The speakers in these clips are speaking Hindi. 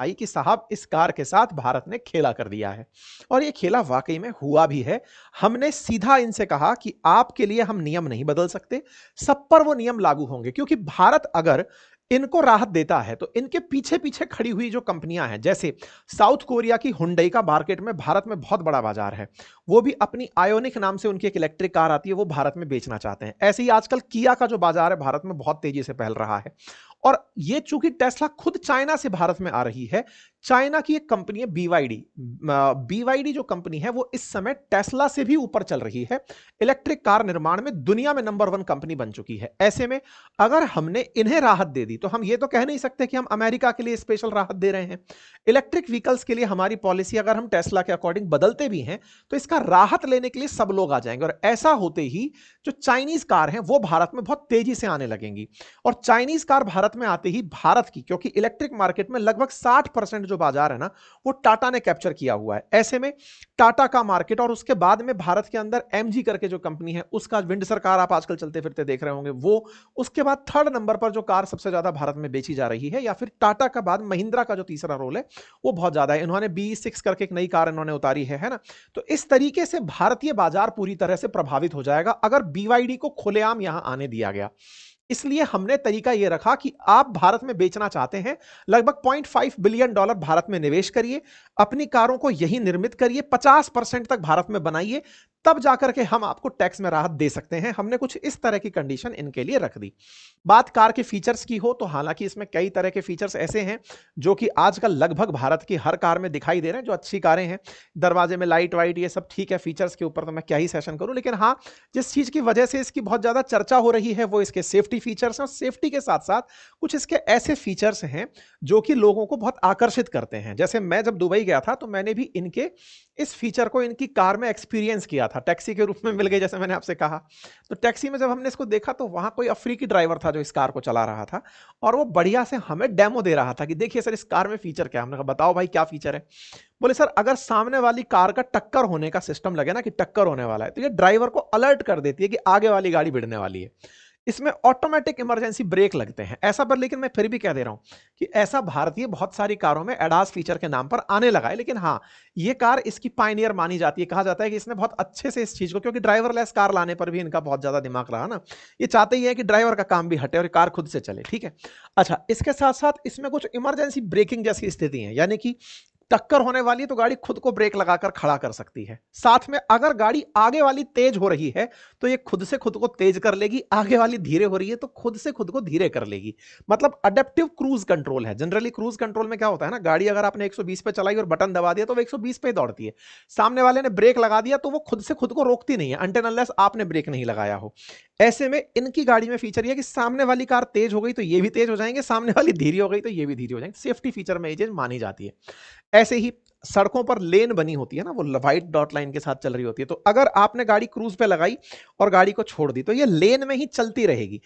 आई कि साहब इस कार के साथ भारत ने खेला कर दिया है, और ये खेला वाकई में हुआ भी है। हमने सीधा इनसे कहा कि आपके लिए हम नियम नहीं बदल सकते, सब पर वो नियम लागू होंगे, क्योंकि भारत अगर इनको राहत देता है तो इनके पीछे पीछे खड़ी हुई जो कंपनियां हैं, जैसे साउथ कोरिया की हुंडई का मार्केट में भारत में बहुत बड़ा बाजार है, वो भी अपनी आयोनिक नाम से उनकी एक इलेक्ट्रिक कार आती है, वो भारत में बेचना चाहते हैं। ऐसे ही आजकल किया का जो बाजार है भारत में बहुत तेजी से फैल रहा है। और ये चूंकि टेस्ला खुद चाइना से भारत में आ रही है, चाइना की एक कंपनी है बीवाईडी, बीवाईडी जो कंपनी है वो इस समय टेस्ला से भी ऊपर चल रही है, इलेक्ट्रिक कार निर्माण में दुनिया में नंबर 1 कंपनी बन चुकी है। ऐसे में अगर हमने इन्हें राहत दे दी तो हम ये तो कह नहीं सकते कि हम अमेरिका के लिए स्पेशल राहत दे रहे हैं। इलेक्ट्रिक व्हीकल्स के लिए हमारी पॉलिसी अगर हम टेस्ला के अकॉर्डिंग बदलते भी हैं तो इसका राहत लेने के लिए सब लोग आ जाएंगे, और ऐसा होते ही जो चाइनीज कार हैं वो भारत में बहुत तेजी से आने लगेंगी। और चाइनीज कार भारत में आते ही भारत की, क्योंकि इलेक्ट्रिक मार्केट में लगभग 60% जो बाजार है ना वो टाटा ने कैप्चर किया हुआ है, ऐसे में टाटा का मार्केट, और उसके बाद में भारत के अंदर एमजी करके जो कंपनी है उसका विंडसर कार आप आजकल चलते फिरते देख रहे होंगे वो, उसके बाद 3rd नंबर पर जो कार सबसे ज्यादा भारत में बेची जा रही है, या फिर टाटा का बाद महिंद्रा का जो तीसरा रोल है वो बहुत ज्यादा है। इन्होंने BE6 करके एक नई कार इन्होंने उतारी है ना। तो इस तरीके से भारतीय बाजार पूरी तरह से प्रभावित हो जाएगा अगर BYD को खुलेआम यहां आने दिया गया। इसलिए हमने तरीका यह रखा कि आप भारत में बेचना चाहते हैं, लगभग $0.5 बिलियन भारत में निवेश करिए, अपनी कारों को यहीं निर्मित करिए, 50% तक भारत में बनाइए, तब जाकर के हम आपको टैक्स में राहत दे सकते हैं। हमने कुछ इस तरह की कंडीशन इनके लिए रख दी। बात कार के फीचर्स की हो तो हालांकि इसमें कई तरह के फीचर्स ऐसे हैं जो कि आजकल लगभग भारत की हर कार में दिखाई दे रहे हैं, जो अच्छी कारें हैं, दरवाजे में लाइट वाइट ये सब ठीक है, फीचर्स के ऊपर तो मैं क्या ही सेशन करूं, लेकिन हाँ, जिस चीज की वजह से इसकी बहुत ज्यादा चर्चा हो रही है वो इसके सेफ्टी फीचर्स हैं, और सेफ्टी के साथ साथ कुछ इसके ऐसे फीचर्स हैं जो कि लोगों को बहुत आकर्षित करते हैं। जैसे मैं जब दुबई गया था तो मैंने भी इनके इस फीचर को इनकी कार में एक्सपीरियंस किया था, टैक्सी के रूप में मिल गई जैसे मैंने आपसे कहा। तो टैक्सी में जब हमने इसको देखा तो वहां कोई अफ्रीकी ड्राइवर था जो इस कार को चला रहा था, और वो बढ़िया से हमें डेमो दे रहा था कि देखिए सर इस कार में फीचर क्या है। हमने कहा बताओ भाई क्या फीचर है। बोले सर अगर सामने वाली कार का टक्कर होने का सिस्टम लगे ना कि टक्कर होने वाला है, तो ये ड्राइवर को अलर्ट कर देती है कि आगे वाली गाड़ी भिड़ने वाली है। इसमें ऑटोमेटिक इमरजेंसी ब्रेक लगते हैं ऐसा, पर लेकिन मैं फिर भी कह दे रहा हूं कि ऐसा भारतीय बहुत सारी कारों में एडास फीचर के नाम पर आने लगा है, लेकिन हाँ, ये कार इसकी पायनियर मानी जाती है। कहा जाता है कि इसने बहुत अच्छे से इस चीज को, क्योंकि ड्राइवरलेस कार लाने पर भी इनका बहुत ज्यादा दिमाग रहा ना, ये चाहते ही है कि ड्राइवर का काम भी हटे और कार खुद से चले, ठीक है। अच्छा, इसके साथ साथ इसमें कुछ इमरजेंसी ब्रेकिंग जैसी स्थिति है, यानी कि टक्कर होने वाली है तो गाड़ी खुद को ब्रेक लगाकर खड़ा कर सकती है। साथ में अगर गाड़ी आगे वाली तेज हो रही है तो ये खुद से खुद को तेज कर लेगी, आगे वाली धीरे हो रही है तो खुद से खुद को धीरे कर लेगी। मतलब अडेप्टिव क्रूज कंट्रोल है। जनरली क्रूज कंट्रोल में क्या होता है ना, गाड़ी अगर आपने 120 पे चलाई और बटन दबा दिया तो वो 120 पे दौड़ती है, सामने वाले ने ब्रेक लगा दिया तो वो खुद से खुद को रोकती नहीं है अनटिल अनलेस आपने ब्रेक नहीं लगाया हो। ऐसे में इनकी गाड़ी में फीचर ये कि सामने वाली कार तेज हो गई तो ये भी तेज हो जाएंगे, सामने वाली धीरे हो गई तो ये भी धीरे हो जाएंगे। सेफ्टी फीचर में ये चीज मानी जाती है। ऐसे ही सड़कों पर लेन बनी होती है ना, वो व्हाइट डॉट लाइन के साथ चल रही होती है, तो अगर आपने गाड़ी क्रूज पे लगाई और गाड़ी को छोड़ दी तो ये लेन में ही चलती रहेगी।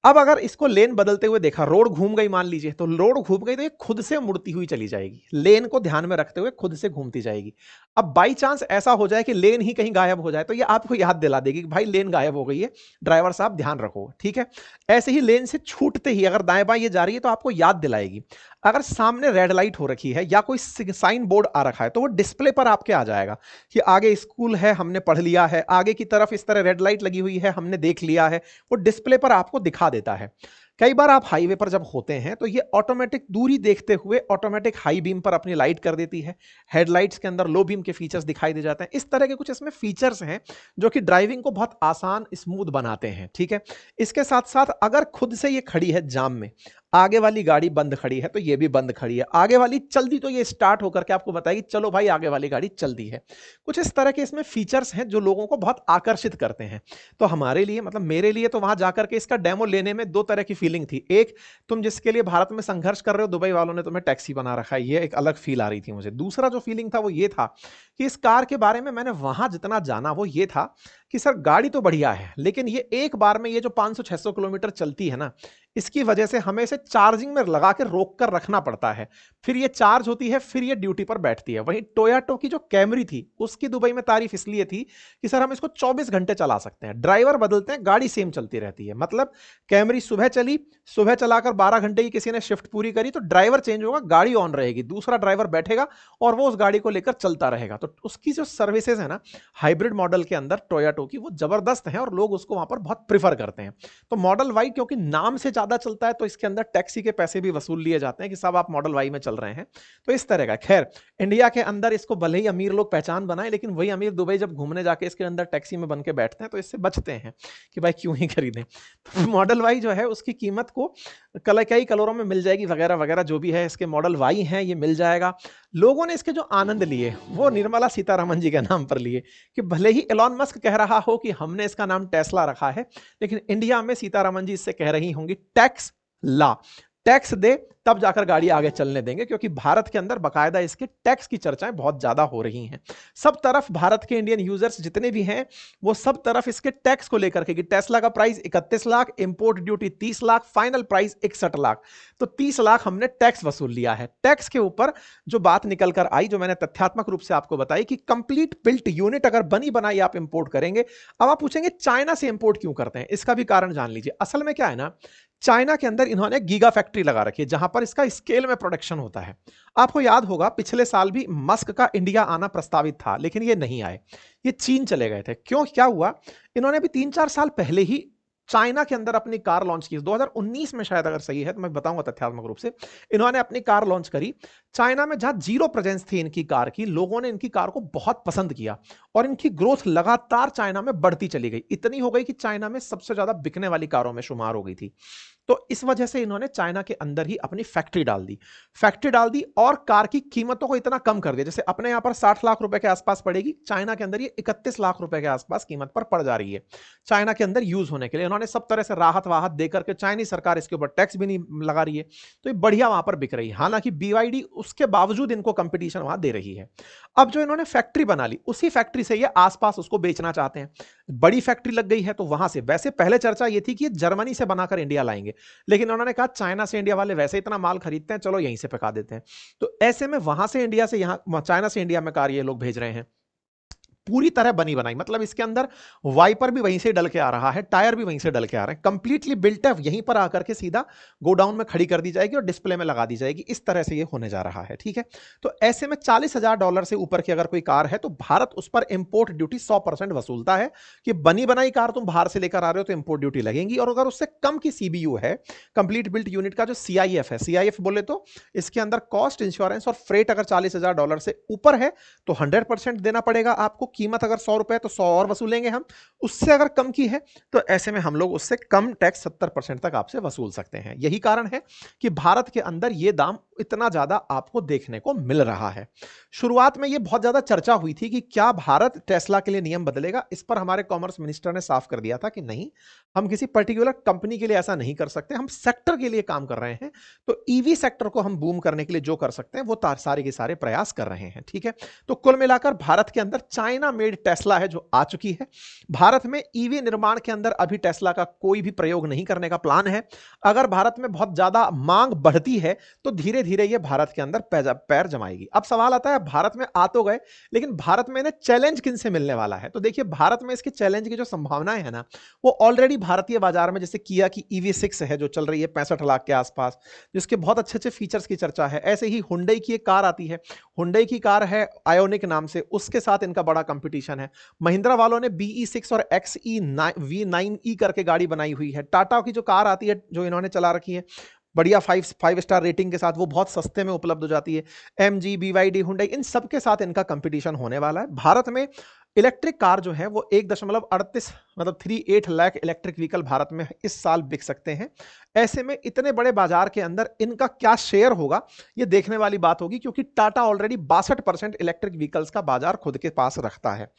अब अगर इसको लेन बदलते हुए देखा, रोड घूम गई मान लीजिए, तो रोड घूम गई तो ये खुद से मुड़ती हुई चली जाएगी, लेन को ध्यान में रखते हुए खुद से घूमती जाएगी। अब बाई चांस ऐसा हो जाए कि लेन ही कहीं गायब हो जाए तो ये आपको याद दिला देगी कि भाई लेन गायब हो गई है, ड्राइवर साहब ध्यान रखो, ठीक है। ऐसे ही लेन से छूटते ही अगर दाएं बाएं ये जा रही है तो आपको याद दिलाएगी। अगर सामने रेड लाइट हो रखी है या कोई साइन बोर्ड आ रखा है तो वो डिस्प्ले पर आपके आ जाएगा कि आगे स्कूल है, हमने पढ़ लिया है, आगे की तरफ इस तरह रेड लाइट लगी हुई है, हमने देख लिया है, वो डिस्प्ले पर आपको दिखा देता है। कई बार आप हाईवे पर जब होते हैं तो ये ऑटोमेटिक दूरी देखते हुए ऑटोमेटिक हाई बीम पर अपनी लाइट कर देती है, हेडलाइट्स के अंदर लो बीम के फीचर्स दिखाई दे जाते हैं। इस तरह के कुछ इसमें फीचर्स हैं जो कि ड्राइविंग को बहुत आसान स्मूथ बनाते हैं, ठीक है। इसके साथ साथ अगर खुद से ये खड़ी है जाम में, आगे वाली गाड़ी बंद खड़ी है तो ये भी बंद खड़ी है, आगे वाली चल दी तो ये स्टार्ट होकर के आपको बताएगी चलो भाई आगे वाली गाड़ी चल दी है। कुछ इस तरह के इसमें फीचर्स हैं जो लोगों को बहुत आकर्षित करते हैं। तो हमारे लिए, मतलब मेरे लिए, तो वहां जाकर के इसका डेमो लेने में दो तरह की फीलिंग थी। एक, तुम जिसके लिए भारत में संघर्ष कर रहे हो, दुबई वालों ने तुम्हें टैक्सी बना रखा है, ये एक अलग फील आ रही थी मुझे। दूसरा जो फीलिंग था वो ये था कि इस कार के बारे में मैंने वहां जितना जाना वो ये था कि सर गाड़ी तो बढ़िया है, लेकिन ये एक बार में ये जो 500-600 किलोमीटर चलती है ना, इसकी वजह से हमें इसे चार्जिंग में लगा के रोक कर रखना पड़ता है, फिर ये चार्ज होती है, फिर ये ड्यूटी पर बैठती है। वहीं टोयोटा की जो कैमरी थी उसकी दुबई में तारीफ इसलिए थी कि सर हम इसको 24 घंटे चला सकते हैं, ड्राइवर बदलते हैं, गाड़ी सेम चलती रहती है। मतलब कैमरी सुबह चली, सुबह चलाकर 12 घंटे की किसी ने शिफ्ट पूरी करी तो ड्राइवर चेंज होगा, गाड़ी ऑन रहेगी, दूसरा ड्राइवर बैठेगा और वो उस गाड़ी को लेकर चलता रहेगा। तो उसकी जो सर्विसेज है ना हाइब्रिड मॉडल के अंदर टोयोटा की, वो जबरदस्त है और लोग उसको वहां पर बहुत प्रीफर करते हैं। तो मॉडल वाई क्योंकि नाम से ज्यादा चलता है तो इसके अंदर टैक्सी के पैसे भी वसूल लिए जाते हैं कि सब आप मॉडल वाई में चल रहे हैं। तो इस तरह का, खैर इंडिया के अंदर इसको भले ही अमीर लोग पहचान बनाए, लेकिन वही अमीर दुबई जब घूमने जाके इसके अंदर टैक्सी में बन के बैठते हैं तो इससे बचते हैं कि भाई क्यों ही खरीदें। तो मॉडल वाई जो है उसकी कीमत को कई कलरों में मिल जाएगी, वगैरह वगैरह जो भी है इसके मॉडल वाई हैं ये मिल जाएगा। लोगों ने इसके जो आनंद लिए वो निर्मला सीतारमण जी के नाम पर लिए, कि भले ही एलॉन मस्क कह रहा हो कि हमने इसका नाम टेस्ला रखा है, लेकिन इंडिया में सीतारमण जी इससे कह रही होंगी टैक्स ला, टैक्स दे तब जाकर गाड़ी आगे चलने देंगे, क्योंकि भारत के अंदर बकायदा इसके टैक्स की चर्चाएं बहुत ज्यादा हो रही हैं। सब तरफ भारत के इंडियन यूजर्स जितने भी हैं वो सब तरफ इसके टैक्स को लेकर के कि टेस्ला का price 31 lakh, import duty 30 lakh, final price 61 lakh, तो 30 लाख हमने टैक्स वसूल लिया है। टैक्स के ऊपर जो बात निकल कर आई, जो मैंने तथ्यात्मक रूप से आपको बताई कि कंप्लीट बिल्ट यूनिट अगर बनी बनाई आप इंपोर्ट करेंगे। अब आप पूछेंगे चाइना से इंपोर्ट क्यों करते हैं, इसका भी कारण जान लीजिए। असल में क्या है ना, चाइना के अंदर इन्होंने गीगा फैक्ट्री लगा रखी है जहां पर इसका स्केल में प्रोडक्शन होता है। आपको याद होगा पिछले साल भी मस्क का इंडिया आना प्रस्तावित था, लेकिन ये नहीं आए, ये चीन चले गए थे। क्यों, क्या हुआ, इन्होंने भी 3-4 साल पहले ही चाइना के अंदर अपनी कार लॉन्च की, 2019 में शायद, अगर सही है तो मैं बताऊंगा तथ्यात्मक रूप से। इन्होंने अपनी कार लॉन्च करी चाइना में, जहां जीरो प्रेजेंस थी इनकी कार की, लोगों ने इनकी कार को बहुत पसंद किया और इनकी ग्रोथ लगातार चाइना में बढ़ती चली गई, इतनी हो गई कि चाइना में सबसे ज्यादा बिकने वाली कारों में शुमार हो गई थी। तो इस वजह से इन्होंने चाइना के अंदर ही अपनी फैक्ट्री डाल दी और कार की कीमतों को इतना कम कर दिया, जैसे अपने यहां पर 60 लाख रुपए के आसपास पड़ेगी, चाइना के अंदर ये 31 लाख रुपए के आसपास कीमत पर पड़ जा रही है चाइना के अंदर यूज होने के लिए। इन्होंने सब तरह से राहत वाहत देकर के, चाइनीज सरकार इसके ऊपर टैक्स भी नहीं लगा रही है, तो ये बढ़िया वहां पर बिक रही है। हालांकि बीवाईडी उसके बावजूद इनको कंपटीशन वहां दे रही है। अब जो इन्होंने फैक्ट्री बना ली, उसी फैक्ट्री से ये आसपास उसको बेचना चाहते हैं। बड़ी फैक्ट्री लग गई है तो वहां से, वैसे पहले चर्चा ये थी कि जर्मनी से बनाकर इंडिया लाएंगे, लेकिन उन्होंने कहा चाइना से इंडिया वाले वैसे इतना माल खरीदते हैं, चलो यहीं से पका देते हैं। तो ऐसे में वहां से इंडिया से यहां, चाइना से इंडिया में कार ये लोग भेज रहे हैं पूरी तरह बनी बनाई। मतलब इसके अंदर वाइपर भी वहीं से डल के आ रहा है, टायर भी वहीं से डल के आ रहे हैं, कंप्लीटली बिल्ट है, यहीं पर आकर के सीधा गोडाउन में खड़ी कर दी जाएगी और डिस्प्ले में लगा दी जाएगी। इस तरह से ये होने जा रहा है, ठीक है। तो ऐसे में $40,000 से ऊपर की अगर कोई कार है तो भारत उस पर इंपोर्ट ड्यूटी 100% वसूलता है, कि बनी बनाई कार तुम बाहर से लेकर आ रहे हो तो इंपोर्ट ड्यूटी लगेगी। और अगर उससे कम की सीबीयू है, कंप्लीट बिल्ट यूनिट का जो सीआईएफ है, सीआईएफ बोले तो इसके अंदर कॉस्ट, इंश्योरेंस और फ्रेट अगर $40,000 से ऊपर है तो 100% देना पड़ेगा आपको। कीमत अगर 100 रुपए तो 100 और वसूलेंगे हम। उससे अगर कम की है तो ऐसे में हम लोग उससे कम टैक्स 70% तक आपसे वसूल सकते हैं। यही कारण है कि भारत के अंदर यह दाम इतना ज्यादा आपको देखने को मिल रहा है। शुरुआत में यह बहुत ज्यादा चर्चा हुई थी कि क्या भारत टेस्ला के लिए नियम बदलेगा। इस पर हमारे कॉमर्स मिनिस्टर ने साफ कर दिया था कि नहीं, हम किसी पर्टिकुलर कंपनी के लिए ऐसा नहीं कर सकते, हम सेक्टर के लिए काम कर रहे हैं। तो ईवी सेक्टर को हम बूम करने के लिए जो कर सकते हैं वो सारे के सारे प्रयास कर रहे हैं, ठीक है। तो कुल मिलाकर भारत के अंदर चाइना मेड टेस्ला है जो आ चुकी है। भारत में ईवी निर्माण के अंदर अभी टेस्ला का कोई भी प्रयोग नहीं करने का प्लान है। अगर भारत में बहुत ज्यादा मांग बढ़ती है तो धीरे धीरे ये भारत के अंदर पैर जमाएगी। अब सवाल आता है, भारत में आ तो गए, लेकिन भारत में इन्हें चैलेंज किन से मिलने वाला है। तो देखिए, भारत में इसके चैलेंज की जो संभावनाएं है ना, वो ऑलरेडी भारतीय बाजार में, जैसे किया की EV6 है जो चल रही है 65 लाख के आसपास, जिसके बहुत अच्छे अच्छे फीचर्स की चर्चा है। ऐसे ही हुंडई की एक कार आती है, हुंडई की कार है आयोनिक नाम से, उसके साथ इनका बड़ा कंपटीशन है। महिंद्रा वालों ने BE6 और XE9V9E करके गाड़ी बनाई हुई है। टाटा की जो कार आती है जो इन्होंने चला रखी है बढ़िया 5 स्टार रेटिंग के साथ, वो बहुत सस्ते में उपलब्ध हो जाती है। MG, BYD, हुंडई, इन सब के साथ इनका कंपटीशन होने वाला है। भारत में इलेक्ट्रिक कार जो है वो 1.38 मतलब 38 लाख इलेक्ट्रिक व्हीकल भारत में इस साल बिक सकते हैं। ऐसे में इतने बड़े बाजार के अंदर इनका क्या शेयर होगा ये देखने वाली बात होगी, क्योंकि टाटा ऑलरेडी 62% इलेक्ट्रिक व्हीकल्स का बाजार खुद के पास रखता है।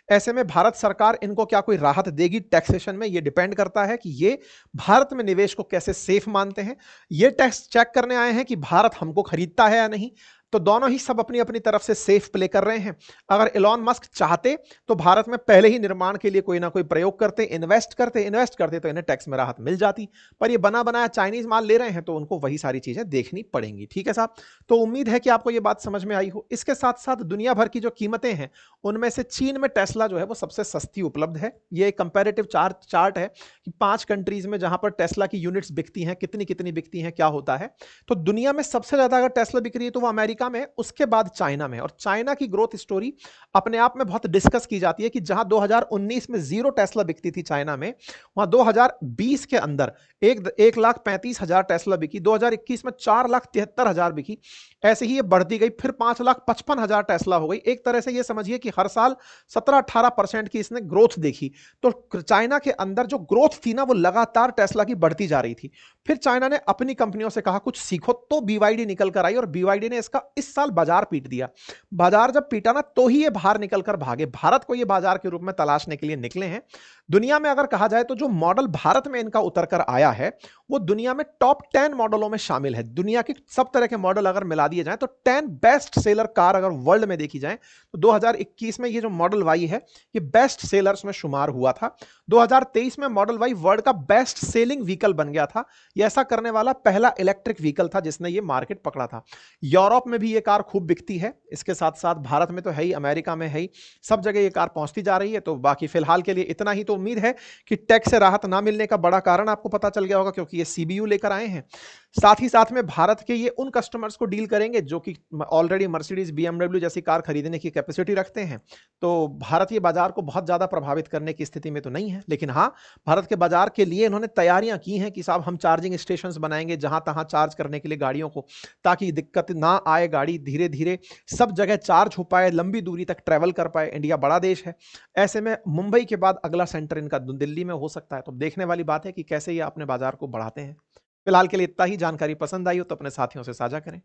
ऐसे में भारत सरकार इनको क्या कोई राहत देगी टैक्सेशन में, ये डिपेंड करता है कि ये भारत में निवेश को कैसे सेफ मानते हैं। ये टैक्स चेक करने आए हैं कि भारत हमको खरीदता है या नहीं। तो दोनों ही सब अपनी अपनी तरफ से सेफ प्ले कर रहे हैं। अगर इलॉन मस्क चाहते तो भारत में पहले ही निर्माण के लिए कोई ना कोई प्रयोग करते, इन्वेस्ट करते तो इन्हें टैक्स में राहत मिल जाती। पर ये बना बनाया चाइनीज माल ले रहे हैं तो उनको वही सारी चीजें देखनी पड़ेंगी। ठीक है साहब, तो उम्मीद है कि आपको ये बात समझ में आई हो। इसके साथ साथ दुनिया भर की जो कीमतें हैं उनमें से चीन में टेस्ला जो है वो सबसे सस्ती उपलब्ध है। ये एक कंपैरेटिव चार्ट है कि 5 कंट्रीज में जहां पर टेस्ला की यूनिट्स बिकती हैं, कितनी कितनी बिकती हैं, क्या होता है। तो दुनिया में सबसे ज्यादा अगर टेस्ला बिक रही है तो वो अमेरिका में, उसके बाद चाइना में। और चाइना की ग्रोथ स्टोरी अपने आप में बहुत डिस्कस की जाती है कि जहां 2019 में 0 टेस्ला बिकती थी चाइना में, वहां 2020 के अंदर 1,35,000 टेस्ला बिकी, 2021 में 4,73,000 बिकी, ऐसे ही ये बढ़ती गई, फिर 5,55,000 टेस्ला हो गई। एक तरह से ये समझिए कि हर साल 17-18% की इसने ग्रोथ देखी। तो चाइना के अंदर जो ग्रोथ थी ना वो लगातार टेस्ला की बढ़ती जा रही थी। फिर चाइना ने अपनी कंपनियों से कहा कुछ सीखो, तो BYD निकल कर आई और BYD ने इसका इस साल बाजार पीट दिया। बाजार जब पीटा ना तो ही ये बाहर निकल कर भागे, भारत को ये बाजार के रूप में तलाशने के लिए निकले हैं। दुनिया में अगर कहा जाए तो जो मॉडल भारत में इनका उतर कर आया है वो दुनिया में टॉप 10 मॉडलों में शामिल है। दुनिया के सब तरह के मॉडल अगर मिला दिए जाएं तो 10 बेस्ट सेलर कार अगर वर्ल्ड में देखी जाए तो 2021 में ये जो मॉडल वाई है ये बेस्ट सेलर्स में शुमार हुआ था। 2023 में मॉडल वाई वर्ल्ड का बेस्ट सेलिंग व्हीकल बन गया था। ये ऐसा करने वाला पहला इलेक्ट्रिक व्हीकल था जिसने ये मार्केट पकड़ा था। यूरोप में भी ये कार खूब बिकती है, इसके साथ साथ भारत में तो है ही, अमेरिका में है ही, सब जगह ये कार पहुंचती जा रही है। तो बाकी फिलहाल के लिए इतना ही। तो उम्मीद है कि टैक्स से राहत ना मिलने का बड़ा कारण आपको पता चल गया होगा, क्योंकि ये सीबीयू लेकर आए हैं। साथ ही साथ में भारत के ये उन कस्टमर्स को डील करेंगे जो कि ऑलरेडी मर्सिडीज, BMW जैसी कार खरीदने की कैपेसिटी रखते हैं। तो भारतीय बाजार को बहुत ज्यादा प्रभावित करने की स्थिति में तो नहीं है, लेकिन हाँ, भारत के बाजार के लिए इन्होंने तैयारियां की हैं कि साहब हम चार्जिंग स्टेशन बनाएंगे जहां तहां चार्ज करने के लिए गाड़ियों को, ताकि दिक्कत ना आए, गाड़ी धीरे धीरे सब जगह चार्ज हो पाए, लंबी दूरी तक ट्रेवल कर पाए। इंडिया बड़ा देश है, ऐसे में मुंबई के बाद अगला सेंटर इनका दिल्ली में हो सकता है। तो देखने वाली बात है कि कैसे ये अपने बाजार को बढ़ाते हैं। फिलहाल के लिए इतना ही। जानकारी पसंद आई हो तो अपने साथियों से साझा करें।